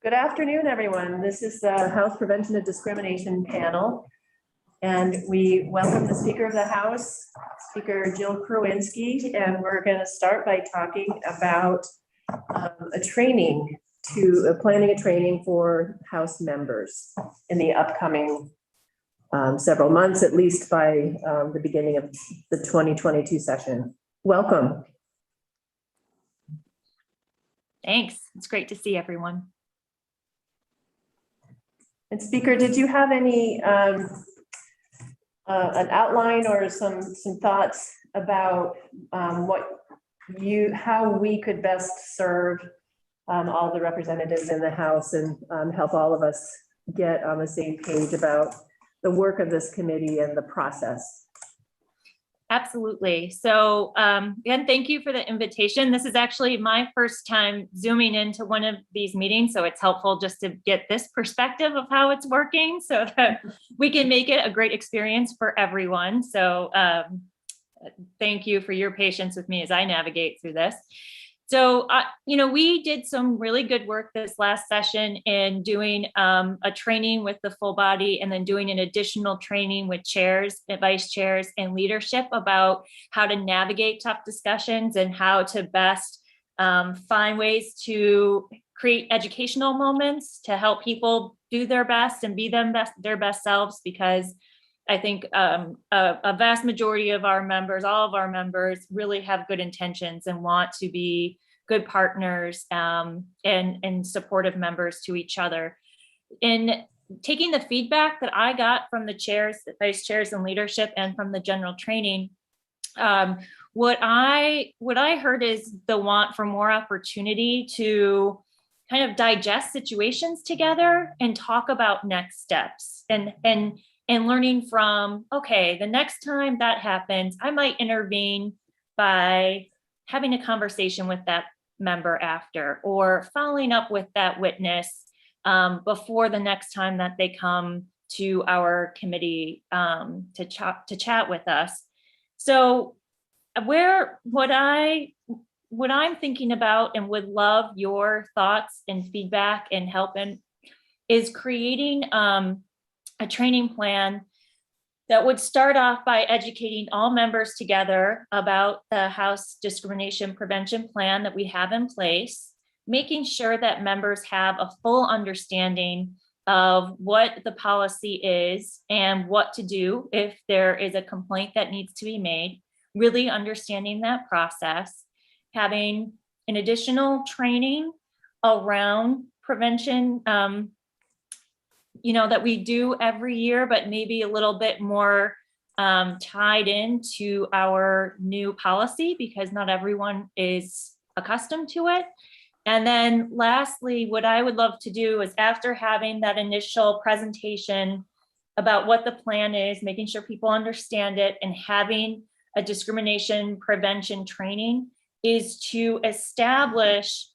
Good afternoon, everyone. This is the House Prevention of Discrimination panel. And we welcome the Speaker of the House, Speaker Jill Krowinski, and we're going to start by talking about planning a training for House members in the upcoming several months, at least by the beginning of the 2022 session. Welcome. Thanks. It's great to see everyone. And Speaker, did you have any an outline or some thoughts about how we could best serve all the representatives in the House and help all of us get on the same page about the work of this committee and the process? Absolutely. So again, thank you for the invitation. This is actually my first time Zooming into one of these meetings, so it's helpful just to get this perspective of how it's working so that we can make it a great experience for everyone. So thank you for your patience with me as I navigate through this. So, we did some really good work this last session in doing a training with the full body and then doing an additional training with chairs, vice chairs, and leadership about how to navigate tough discussions and how to best find ways to create educational moments to help people do their best and be their best selves, because I think a vast majority of our members, all of our members, really have good intentions and want to be good partners and supportive members to each other. In taking the feedback that I got from the chairs, the vice chairs, and leadership, and from the general training, what I heard is the want for more opportunity to kind of digest situations together and talk about next steps and learning from, okay, the next time that happens, I might intervene by having a conversation with that member after, or following up with that witness before the next time that they come to our committee to chat with us. So what I'm thinking about and would love your thoughts and feedback and help in is creating a training plan that would start off by educating all members together about the House Discrimination Prevention Plan that we have in place, making sure that members have a full understanding of what the policy is and what to do if there is a complaint that needs to be made, really understanding that process, having an additional training around prevention that we do every year, but maybe a little bit more tied into our new policy, because not everyone is accustomed to it. And then lastly, what I would love to do is, after having that initial presentation about what the plan is, making sure people understand it, and having a discrimination prevention training, is to establish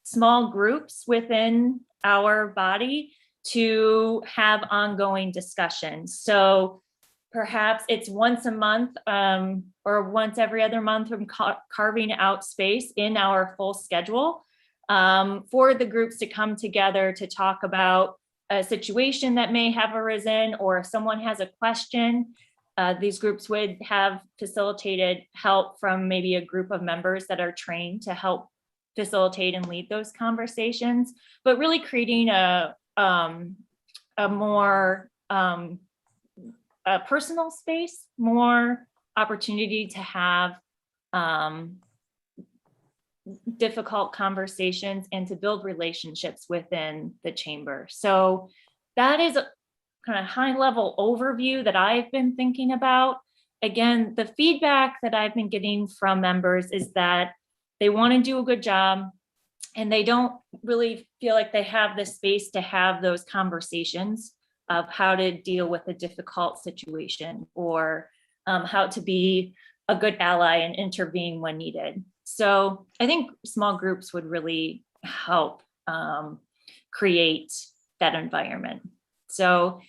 small groups within our body to have ongoing discussions. So perhaps it's once a month or once every other month, from carving out space in our full schedule for the groups to come together to talk about a situation that may have arisen, or if someone has a question. These groups would have facilitated help from maybe a group of members that are trained to help facilitate and lead those conversations, but really creating a more personal space, more opportunity to have difficult conversations and to build relationships within the chamber. So that is a kind of high level overview that I've been thinking about. Again, the feedback that I've been getting from members is that they want to do a good job, and they don't really feel like they have the space to have those conversations of how to deal with a difficult situation, or how to be a good ally and intervene when needed. So I think small groups would really help create that environment. So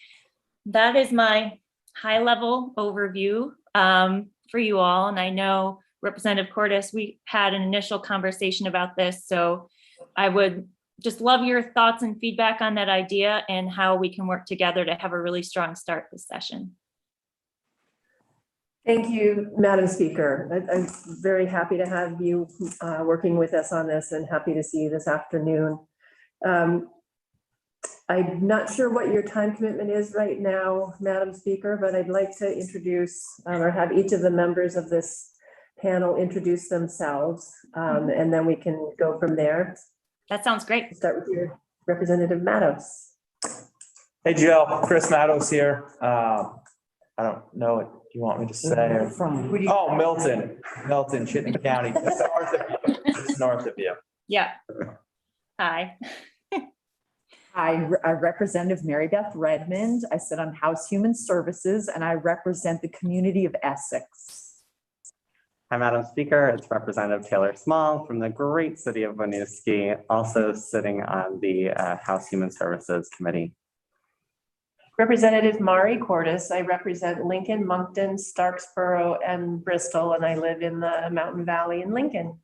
that is my high level overview for you all. And I know Representative Cordes, we had an initial conversation about this, so I would just love your thoughts and feedback on that idea and how we can work together to have a really strong start this session. Thank you, Madam Speaker. I'm very happy to have you working with us on this and happy to see you this afternoon. I'm not sure what your time commitment is right now, Madam Speaker, but I'd like to introduce or have each of the members of this panel introduce themselves, and then we can go from there. That sounds great. Start with your Representative Matos. Hey, Jill, Chris Matos here. I don't know what you want me to say. Oh, Milton, Chittenden County, just north of you. Yeah. Hi. Hi, Representative Mary Beth Redmond. I sit on House Human Services and I represent the community of Essex. Hi, Madam Speaker. It's Representative Taylor Small from the great city of Winooski, also sitting on the House Human Services Committee. Representative Mari Cordes. I represent Lincoln, Moncton, Starksboro, and Bristol, and I live in the Mountain Valley in Lincoln.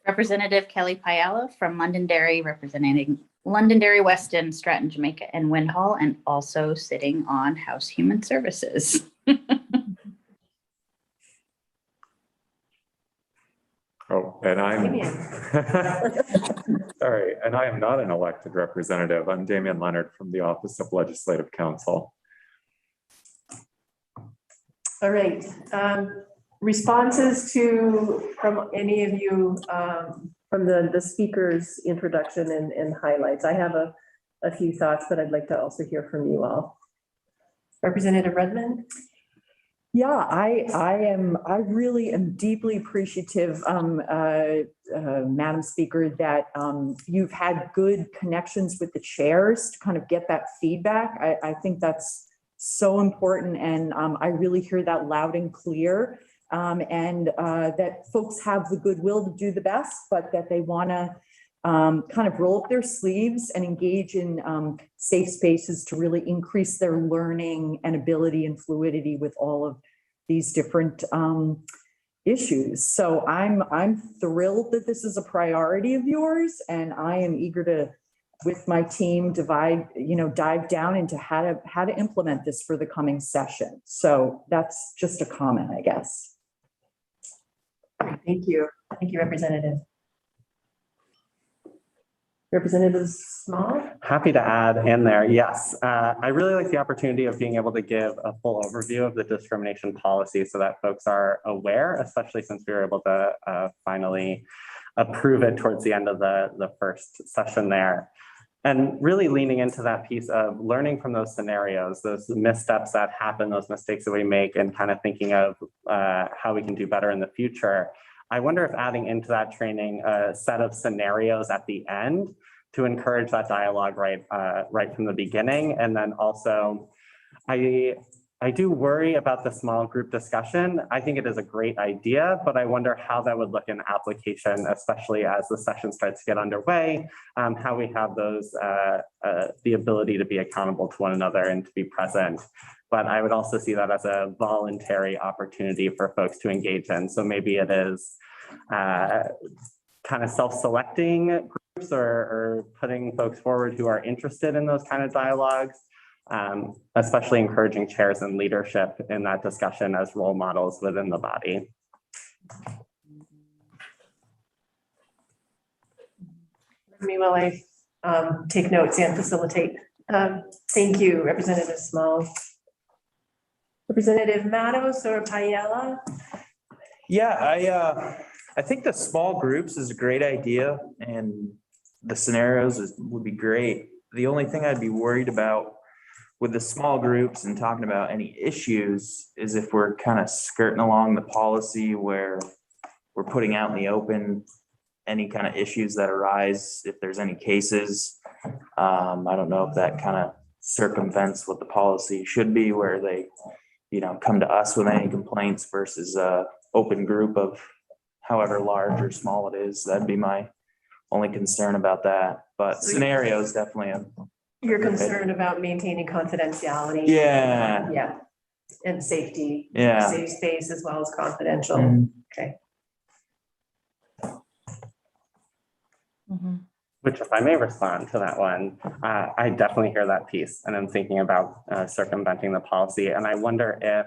Representative Kelly Piala from Londonderry, representing Londonderry, Weston, Stratton, Jamaica, and Windhall, and also sitting on House Human Services. Oh, and I'm Damien. sorry, and I am not an elected representative. I'm Damian Leonard from the Office of Legislative Counsel. All right. Responses from any of you from the speaker's introduction and highlights. I have a few thoughts, but I'd like to also hear from you all. Representative Redmond. Yeah, I really am deeply appreciative, Madam Speaker, that you've had good connections with the chairs to kind of get that feedback. I think that's so important, and I really hear that loud and clear, and that folks have the goodwill to do the best, but that they want to kind of roll up their sleeves and engage in safe spaces to really increase their learning and ability and fluidity with all of these different issues. So I'm thrilled that this is a priority of yours, and I am eager to, with my team, dive down into how to implement this for the coming session. So that's just a comment, I guess. Thank you. Thank you, Representative. Representative Small. Happy to add in there. Yes, I really like the opportunity of being able to give a full overview of the discrimination policy so that folks are aware, especially since we were able to finally approve it towards the end of the first session there. And really leaning into that piece of learning from those scenarios, those missteps that happen, those mistakes that we make, and kind of thinking of how we can do better in the future. I wonder if adding into that training a set of scenarios at the end to encourage that dialogue right from the beginning. And then also, I do worry about the small group discussion. I think it is a great idea, but I wonder how that would look in application, especially as the session starts to get underway, how we have those, the ability to be accountable to one another and to be present. But I would also see that as a voluntary opportunity for folks to engage in. So maybe it is kind of self-selecting groups or putting folks forward who are interested in those kind of dialogues, especially encouraging chairs and leadership in that discussion as role models within the body. Me while I take notes and facilitate. Thank you, Representative Small. Representative Matos or Paiella? Yeah, I think the small groups is a great idea, and the scenarios would be great. The only thing I'd be worried about with the small groups and talking about any issues is if we're kind of skirting along the policy where we're putting out in the open any kind of issues that arise, if there's any cases. I don't know if that kind of circumvents what the policy should be, where they, come to us with any complaints versus a open group of however large or small it is. That'd be my only concern about that. But So scenarios definitely. You're concerned about maintaining confidentiality. Yeah. Yeah. And safety. Yeah. Safe space as well as confidential. Mhm. Okay. Which, if I may respond to that one, I definitely hear that piece, and I'm thinking about circumventing the policy. And I wonder if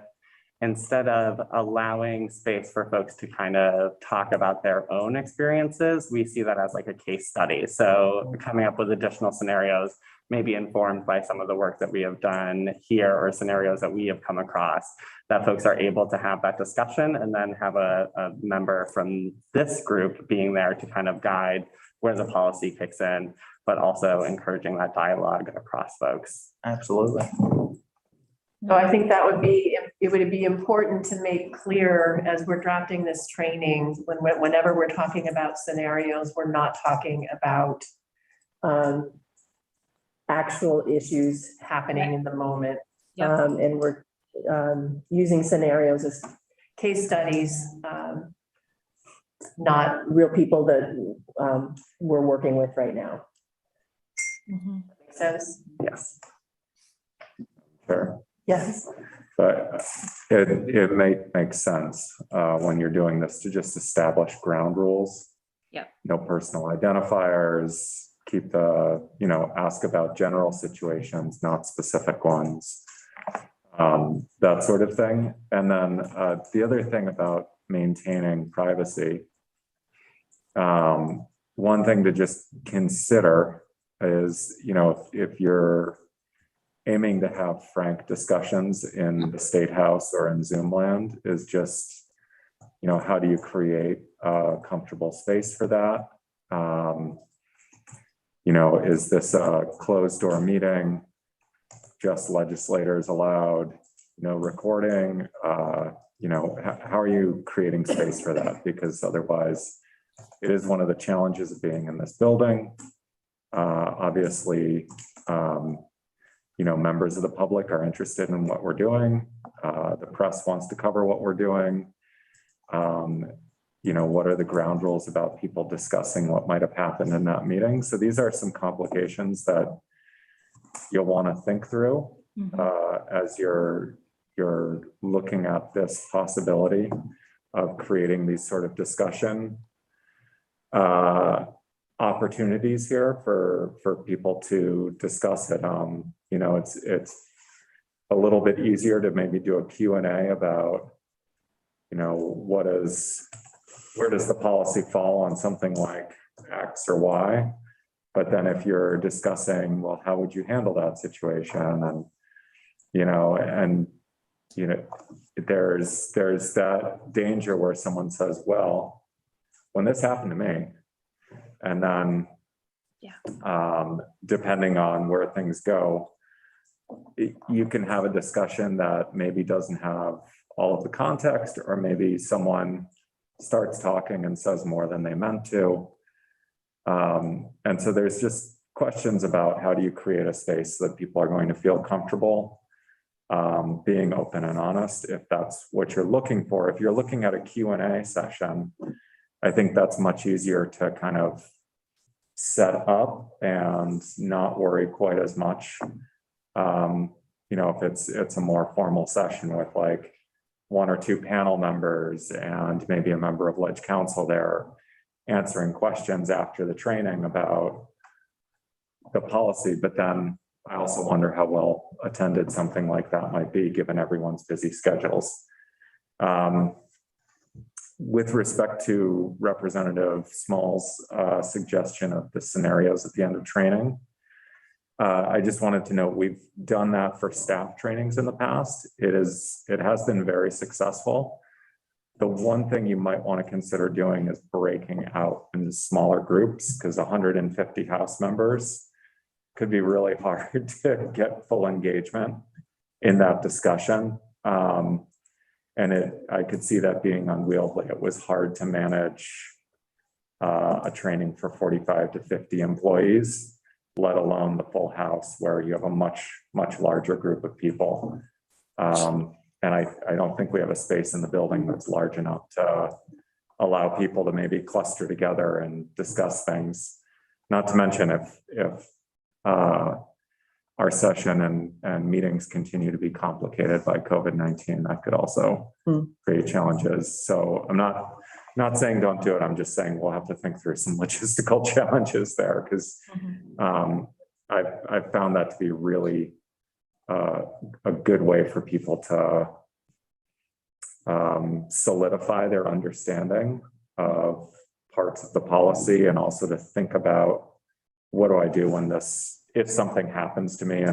instead of allowing space for folks to kind of talk about their own experiences, we see that as like a case study. So coming up with additional scenarios, maybe informed by some of the work that we have done here or scenarios that we have come across, that folks are able to have that discussion and then have a member from this group being there to kind of guide where the policy kicks in, but also encouraging that dialogue across folks. Absolutely. So I think that would be, it would be important to make clear as we're drafting this training, whenever we're talking about scenarios, we're not talking about actual issues happening in the moment. Yep. And we're using scenarios as case studies, not real people that we're working with right now. Make sense? Yes. Sure. Yes. But it may make sense when you're doing this to just establish ground rules. Yep. No personal identifiers, keep the, ask about general situations, not specific ones. That sort of thing. And then the other thing about maintaining privacy, one thing to just consider is, if you're aiming to have frank discussions in the State House or in Zoom land, is just, how do you create a comfortable space for that? Is this a closed door meeting? Just legislators allowed, recording, how are you creating space for that? Because otherwise it is one of the challenges of being in this building. Obviously, members of the public are interested in what we're doing. The press wants to cover what we're doing. What are the ground rules about people discussing what might have happened in that meeting? So these are some complications that you'll want to think through as you're looking at this possibility of creating these sort of discussion opportunities here for people to discuss it. It's a little bit easier to maybe do a Q&A about, where does the policy fall on something like X or Y? But then if you're discussing, well, how would you handle that situation? And, there's that danger where someone says, well, when this happened to me, and then depending on where things go, you can have a discussion that maybe doesn't have all of the context, or maybe someone starts talking and says more than they meant to. And so there's just questions about how do you create a space that people are going to feel comfortable being open and honest, if that's what you're looking for. If you're looking at a Q&A session, I think that's much easier to kind of set up and not worry quite as much. If it's a more formal session with like one or two panel members and maybe a member of Ledge Council there answering questions after the training about the policy. But then I also wonder how well attended something like that might be given everyone's busy schedules. With respect to Representative Small's suggestion of the scenarios at the end of training, I just wanted to note we've done that for staff trainings in the past. It has been very successful. The one thing you might want to consider doing is breaking out into smaller groups, because 150 House members could be really hard to get full engagement in that discussion. And I could see that being unwieldy. It was hard to manage a training for 45 to 50 employees, let alone the full House where you have a much larger group of people. And I don't think we have a space in the building that's large enough to allow people to maybe cluster together and discuss things. Not to mention if our session and meetings continue to be complicated by COVID-19, that could also create challenges. So I'm not Not saying don't do it. I'm just saying we'll have to think through some logistical challenges there because I've found that to be really a good way for people to solidify their understanding of parts of the policy and also to think about what do I do when if something happens to me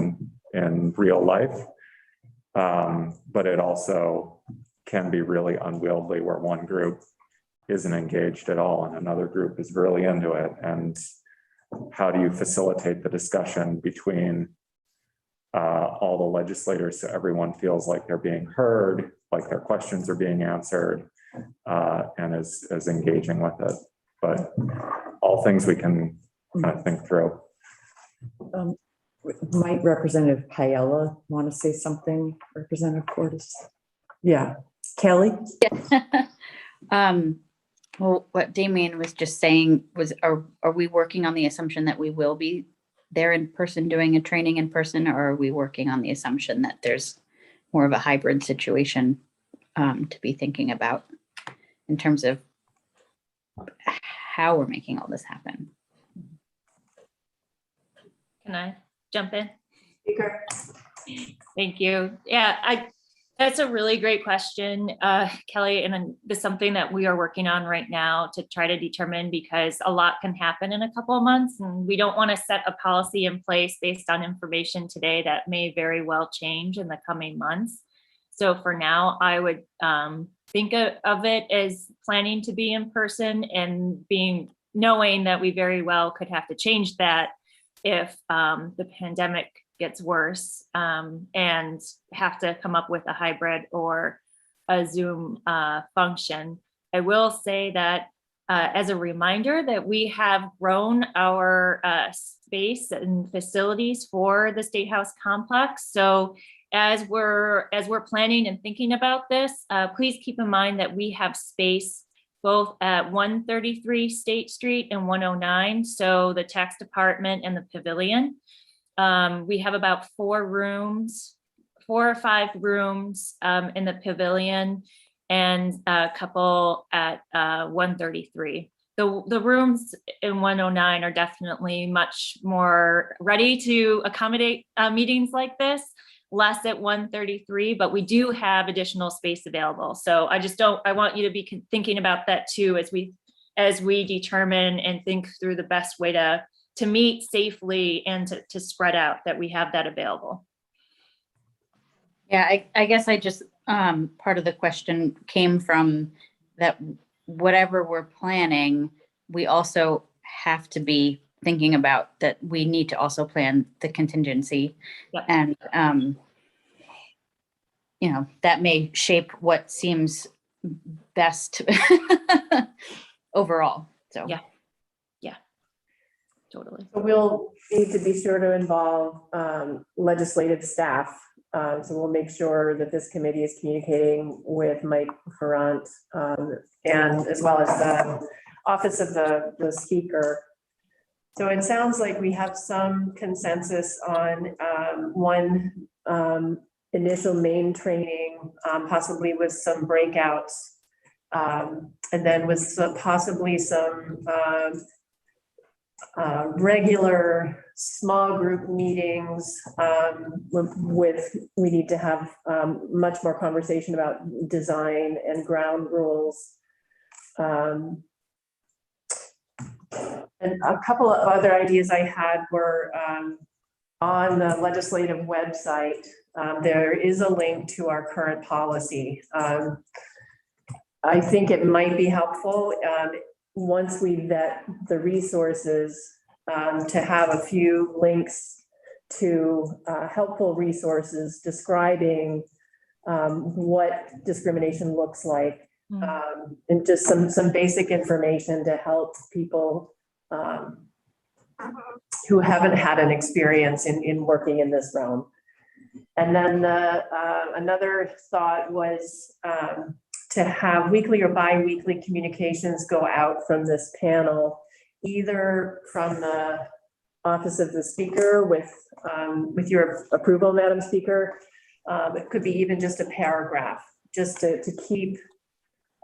in real life. But it also can be really unwieldy where one group isn't engaged at all and another group is really into it. And how do you facilitate the discussion between all the legislators so everyone feels like they're being heard, like their questions are being answered, and is engaging with it. But all things we can kind of think through. Might Representative Paella want to say something? Representative Cordes? Yeah, Kelly? Well, what Damien was just saying was, are we working on the assumption that we will be there in person doing a training in person, or are we working on the assumption that there's more of a hybrid situation to be thinking about in terms of how we're making all this happen? Can I jump in? Speaker. Thank you. Yeah, that's a really great question, Kelly, and it's something that we are working on right now to try to determine, because a lot can happen in a couple of months, and we don't want to set a policy in place based on information today that may very well change in the coming months. So for now, I would think of it as planning to be in person and knowing that we very well could have to change that if the pandemic gets worse, and have to come up with a hybrid or a Zoom function. I will say that as a reminder that we have grown our space and facilities for the State House complex. So as we're planning and thinking about this, please keep in mind that we have space both at 133 State Street and 109. So the tax department and the pavilion. We have about 4 or 5 rooms in the pavilion and a couple at 133. The rooms in 109 are definitely much more ready to accommodate meetings like this, less at 133, but we do have additional space available. So I want you to be thinking about that too, as we determine and think through the best way to meet safely and to spread out, that we have that available. Yeah, I guess I just, part of the question came from that whatever we're planning, we also have to be thinking about that we need to also plan the contingency. Yep. And, that may shape what seems best overall, so. Yeah. Totally. So we'll need to be sure to involve legislative staff. So we'll make sure that this committee is communicating with Mike Ferrant and as well as the Office of the Speaker. So it sounds like we have some consensus on one initial main training, possibly with some breakouts, and then with possibly some regular small group meetings we need to have much more conversation about design and ground rules. And a couple of other ideas I had were on the legislative website. There is a link to our current policy. I think it might be helpful once we vet the resources, to have a few links to helpful resources describing what discrimination looks like, and just some basic information to help people who haven't had an experience in working in this realm. And then another thought was to have weekly or bi-weekly communications go out from this panel, either from the Office of the Speaker with your approval, Madam Speaker. It could be even just a paragraph, just to keep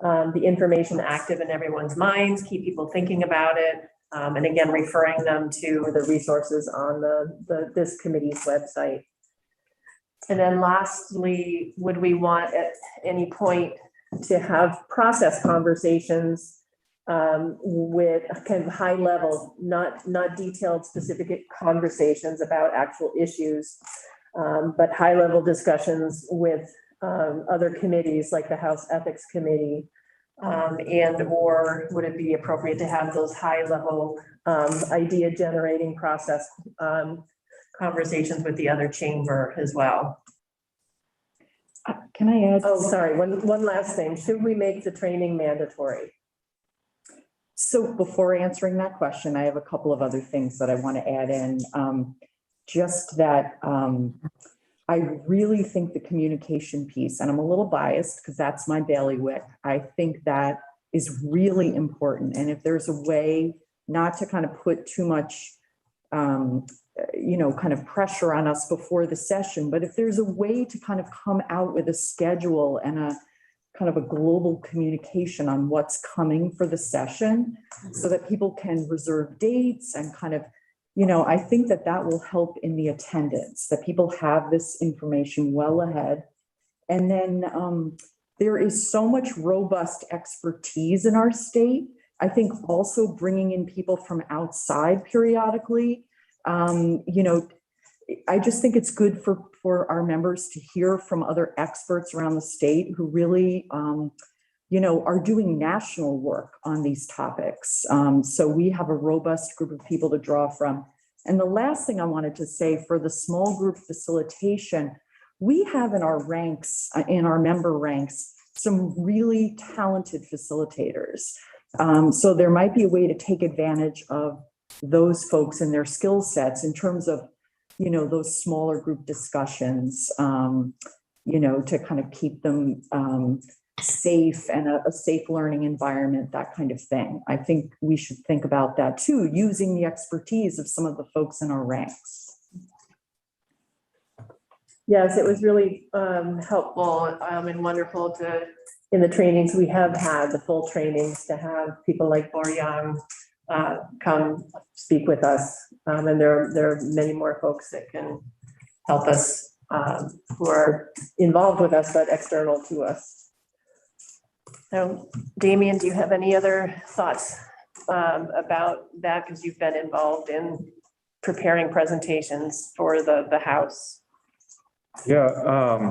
the information active in everyone's minds, keep people thinking about it. And again, referring them to the resources on this committee's website. And then lastly, would we want at any point to have process conversations with kind of high level, not detailed specific conversations about actual issues, but high level discussions with other committees like the House Ethics Committee, and or would it be appropriate to have those high level idea generating process conversations with the other chamber as well? Can I add? Oh, sorry, one last thing. Should we make the training mandatory? So before answering that question, I have a couple of other things that I want to add in. Just that I really think the communication piece, and I'm a little biased because that's my bailiwick. I think that is really important. And if there's a way not to kind of put too much, kind of pressure on us before the session, but if there's a way to kind of come out with a schedule and a kind of a global communication on what's coming for the session so that people can reserve dates and kind of, I think that that will help in the attendance, that people have this information well ahead. And then there is so much robust expertise in our state. I think also bringing in people from outside periodically, I just think it's good for our members to hear from other experts around the state who really, are doing national work on these topics. So we have a robust group of people to draw from. And the last thing I wanted to say for the small group facilitation, we have in our ranks, in our member ranks, some really talented facilitators. So there might be a way to take advantage of those folks and their skill sets in terms of, those smaller group discussions, to kind of keep them safe and a safe learning environment, that kind of thing. I think we should think about that too, using the expertise of some of the folks in our ranks. Yes, it was really helpful and wonderful in the trainings we have had, the full trainings, to have people like Boryang come speak with us. And there are many more folks that can help us who are involved with us, but external to us. So, Damien, do you have any other thoughts about that? Because you've been involved in preparing presentations for the House. Yeah,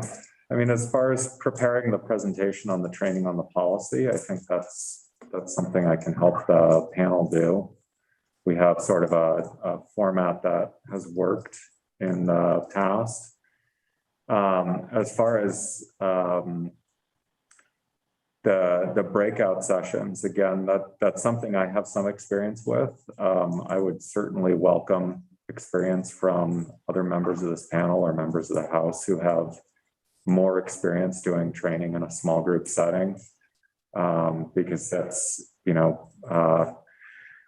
as far as preparing the presentation on the training on the policy, I think that's something I can help the panel do. We have sort of a format that has worked in the past. As far as the breakout sessions, again, that's something I have some experience with. I would certainly welcome experience from other members of this panel or members of the House who have more experience doing training in a small group setting. Because that's,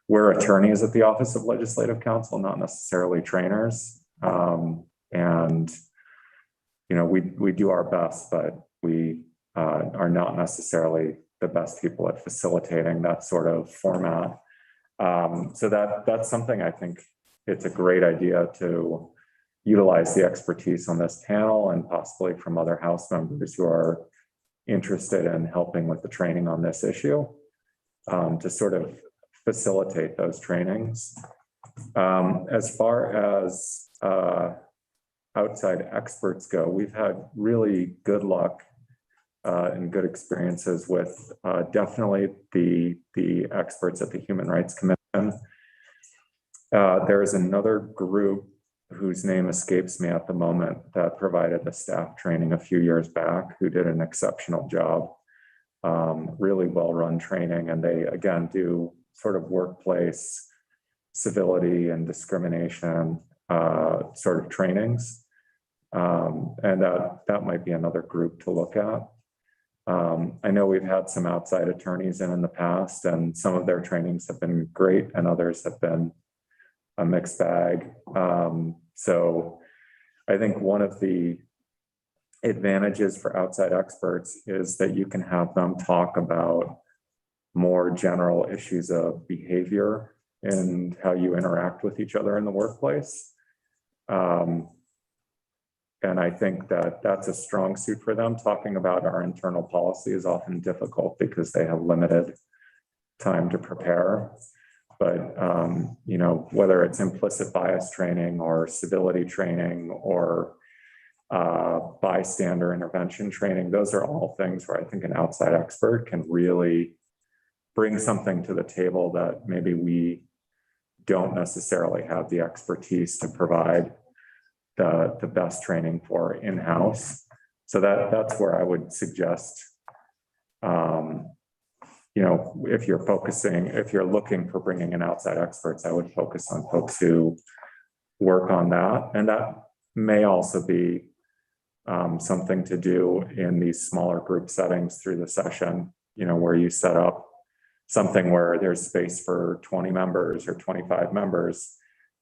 we're attorneys at the Office of Legislative Counsel, not necessarily trainers. We do our best, but we are not necessarily the best people at facilitating that sort of format. So that's something I think it's a great idea to utilize the expertise on this panel and possibly from other House members who are interested in helping with the training on this issue, to sort of facilitate those trainings. As far as outside experts go, we've had really good luck and good experiences with definitely the experts at the Human Rights Commission. There is another group whose name escapes me at the moment that provided the staff training a few years back, who did an exceptional job, really well-run training. And they, again, do sort of workplace civility and discrimination sort of trainings. And that might be another group to look at. I know we've had some outside attorneys in the past, and some of their trainings have been great and others have been a mixed bag. So I think one of the advantages for outside experts is that you can have them talk about more general issues of behavior and how you interact with each other in the workplace. And I think that that's a strong suit for them. Talking about our internal policy is often difficult because they have limited time to prepare. But, you know, whether it's implicit bias training or civility training or bystander intervention training, those are all things where I think an outside expert can really bring something to the table that maybe we don't necessarily have the expertise to provide the best training for in-house. So that's where I would suggest, you know, if you're looking for bringing in outside experts, I would focus on folks who work on that. And that may also be something to do in these smaller group settings through the session, you know, where you set up something where there's space for 20 members or 25 members,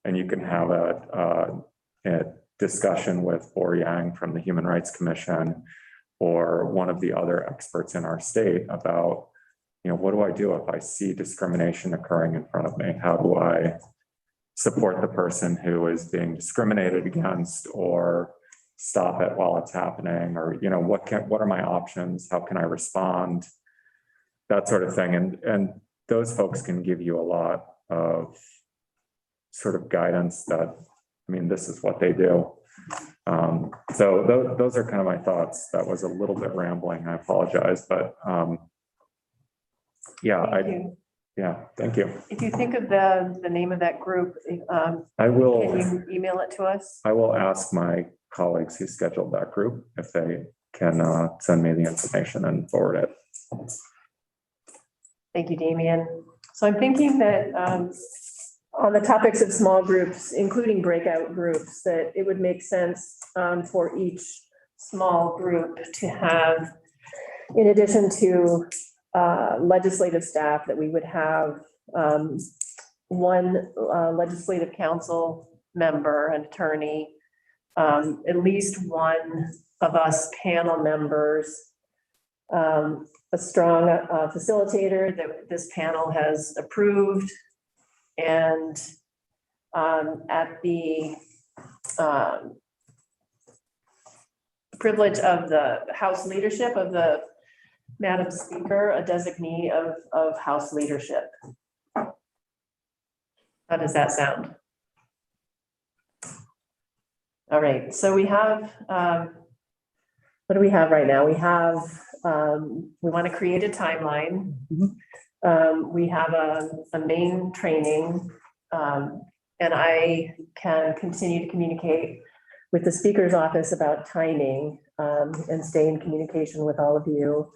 and you can have a discussion with Or Yang from the Human Rights Commission or one of the other experts in our state about, you know, what do I do if I see discrimination occurring in front of me? How do I support the person who is being discriminated against or stop it while it's happening? Or, you know, what are my options? How can I respond? That sort of thing. And those folks can give you a lot of sort of guidance that, I mean, this is what they do. So those are kind of my thoughts. That was a little bit rambling. I apologize, but yeah, Thank you. Thank you. If you think of the name of that group, I will. can you email it to us? I will ask my colleagues who scheduled that group if they can send me the information and forward it. Thank you, Damien. So I'm thinking that on the topics of small groups, including breakout groups, that it would make sense for each small group to have, in addition to legislative staff, that we would have one legislative council member, an attorney, at least one of us panel members, a strong facilitator that this panel has approved, and at the privilege of the House leadership of the Madam Speaker, a designee of House leadership. How does that sound? All right, so we have, what do we have right now? We have, we want to create a timeline. We have a main training, and I can continue to communicate with the Speaker's office about timing and stay in communication with all of you.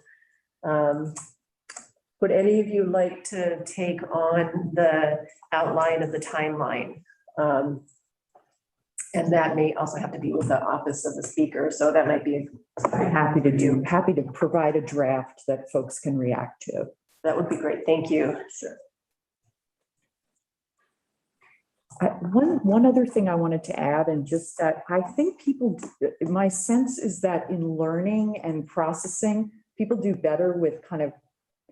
Would any of you like to take on the outline of the timeline? And that may also have to be with the office of the Speaker, so that might be. Happy to provide a draft that folks can react to. That would be great. Thank you. Sure. One other thing I wanted to add, and just that I think people, my sense is that in learning and processing, people do better with kind of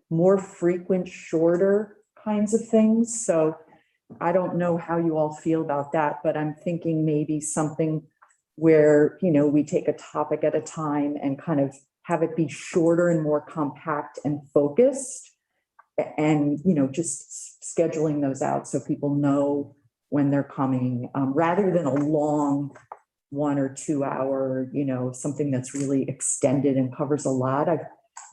more frequent, shorter kinds of things. So I don't know how you all feel about that, but I'm thinking maybe something where, you know, we take a topic at a time and kind of have it be shorter and more compact and focused, and, you know, just scheduling those out so people know when they're coming, rather than a long 1 or 2 hour, you know, something that's really extended and covers a lot. I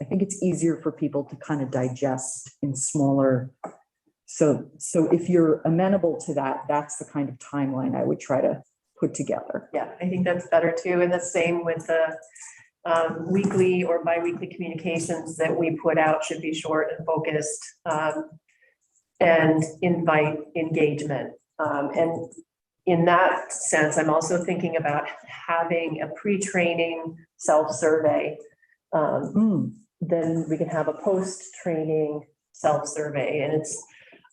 think it's easier for people to kind of digest in smaller. So if you're amenable to that, that's the kind of timeline I would try to put together. Yeah, I think that's better too. And the same with the weekly or biweekly communications that we put out should be short and focused and invite engagement. And in that sense, I'm also thinking about having a pre-training self-survey. Then we can have a post-training self-survey, and it's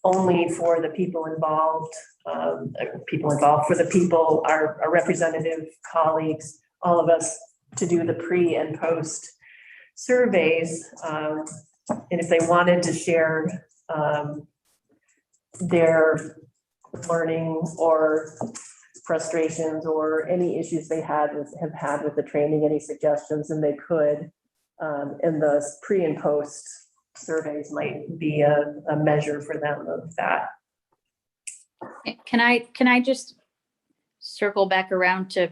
only for the people involved, for the people, our representative colleagues, all of us to do the pre and post surveys. And if they wanted to share their learning or frustrations or any issues they have had with the training, any suggestions, and they could. And the pre and post surveys might be a measure for them of that. Can I just circle back around to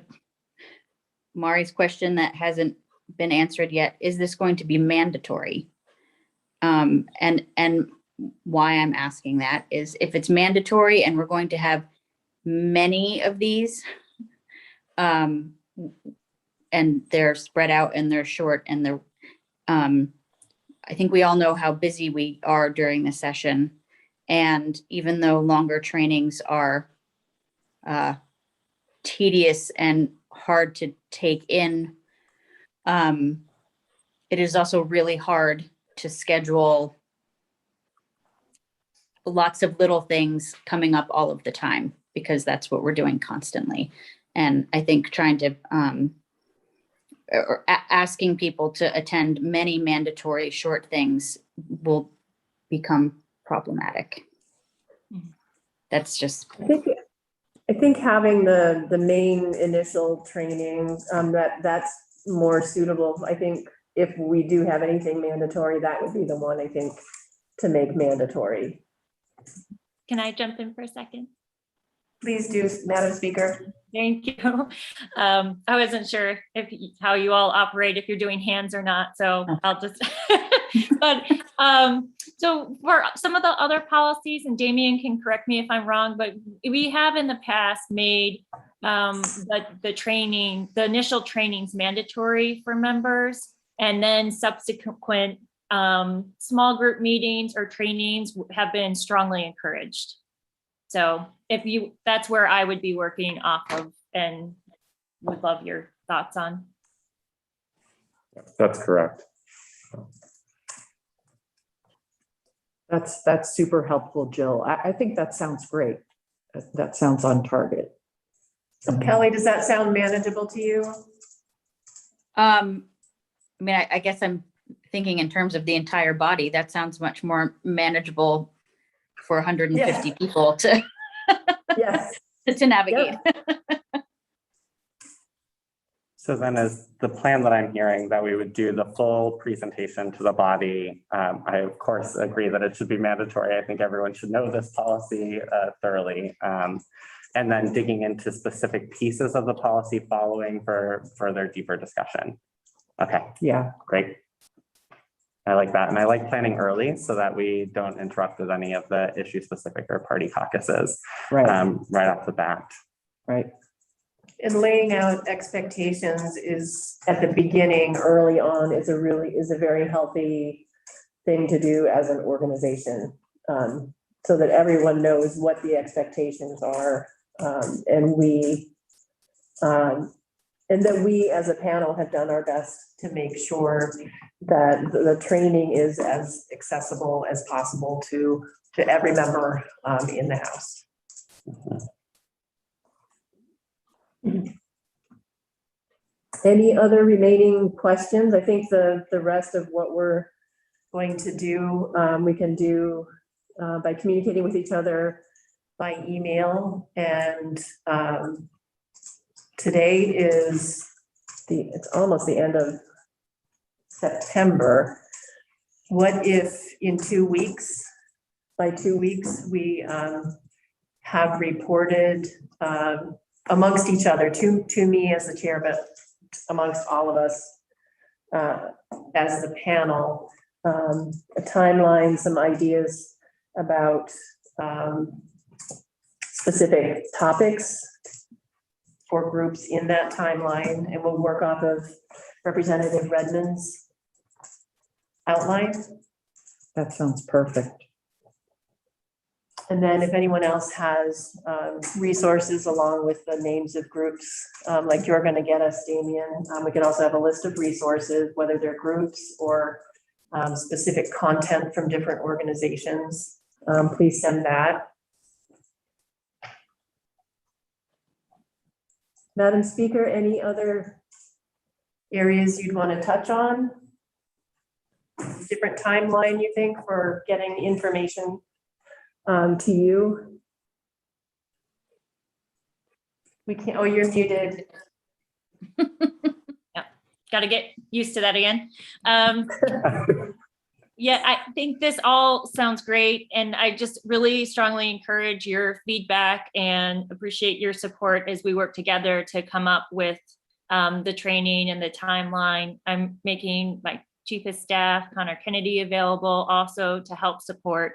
Mari's question that hasn't been answered yet? Is this going to be mandatory? And why I'm asking that is if it's mandatory and we're going to have many of these, and they're spread out and they're short and they're, I think we all know how busy we are during the session. And even though longer trainings are tedious and hard to take in, it is also really hard to schedule lots of little things coming up all of the time, because that's what we're doing constantly. And I think trying to, asking people to attend many mandatory short things will become problematic. That's just. I think having the main initial training, that's more suitable. I think if we do have anything mandatory, that would be the one, I think, to make mandatory. Can I jump in for a second? Please do, Madam Speaker. Thank you. I wasn't sure how you all operate, if you're doing hands or not, so I'll just, but so for some of the other policies, and Damien can correct me if I'm wrong, but we have in the past made the initial trainings mandatory for members, and then subsequent small group meetings or trainings have been strongly encouraged. So that's where I would be working off of, and would love your thoughts on. That's correct. That's super helpful, Jill. I think that sounds great. That sounds on target. So Kelly, does that sound manageable to you? I mean, I guess I'm thinking in terms of the entire body. That sounds much more manageable for 150 people to Yes. to navigate. So then is the plan that I'm hearing that we would do the full presentation to the body. I of course agree that it should be mandatory. I think everyone should know this policy thoroughly. And then digging into specific pieces of the policy following for further deeper discussion. Okay. Yeah. Great. I like that. And I like planning early so that we don't interrupt with any of the issue specific or party caucuses Right. right off the bat. Right. And laying out expectations is at the beginning, early on, is a very healthy thing to do as an organization. So that everyone knows what the expectations are. And that we as a panel have done our best to make sure that the training is as accessible as possible to every member in the House. Any other remaining questions? I think the rest of what we're going to do, we can do by communicating with each other by email. And today is it's almost the end of September. What if in 2 weeks, by 2 weeks, we have reported amongst each other, to me as the chair, but amongst all of us as the panel, a timeline, some ideas about specific topics for groups in that timeline, and we'll work off of Representative Redmond's outline. That sounds perfect. And then if anyone else has resources along with the names of groups, like you're going to get us, Damien, we can also have a list of resources, whether they're groups or specific content from different organizations. Please send that. Madam Speaker, any other areas you'd want to touch on? Different timeline, you think, for getting information to you? We can't, oh, you're muted. Got to get used to that again. Yeah, I think this all sounds great. And I just really strongly encourage your feedback and appreciate your support as we work together to come up with the training and the timeline. I'm making my chief of staff, Connor Kennedy, available also to help support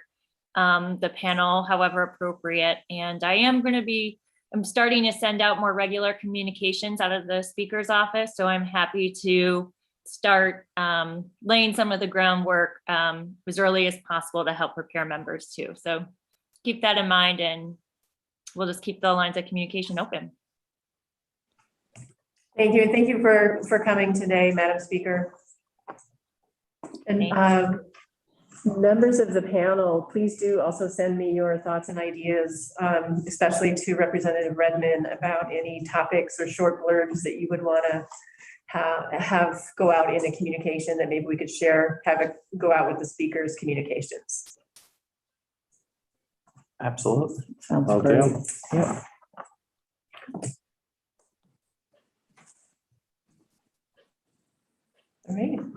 the panel, however appropriate. And I'm starting to send out more regular communications out of the speaker's office. So I'm happy to start laying some of the groundwork as early as possible to help prepare members too. So keep that in mind, and we'll just keep the lines of communication open. Thank you. And thank you for coming today, Madam Speaker. And members of the panel, please do also send me your thoughts and ideas, especially to Representative Redmond, about any topics or short blurbs that you would want to have go out in a communication that maybe we could share, have it go out with the speaker's communications. Absolutely. Sounds Will great. do. Yeah.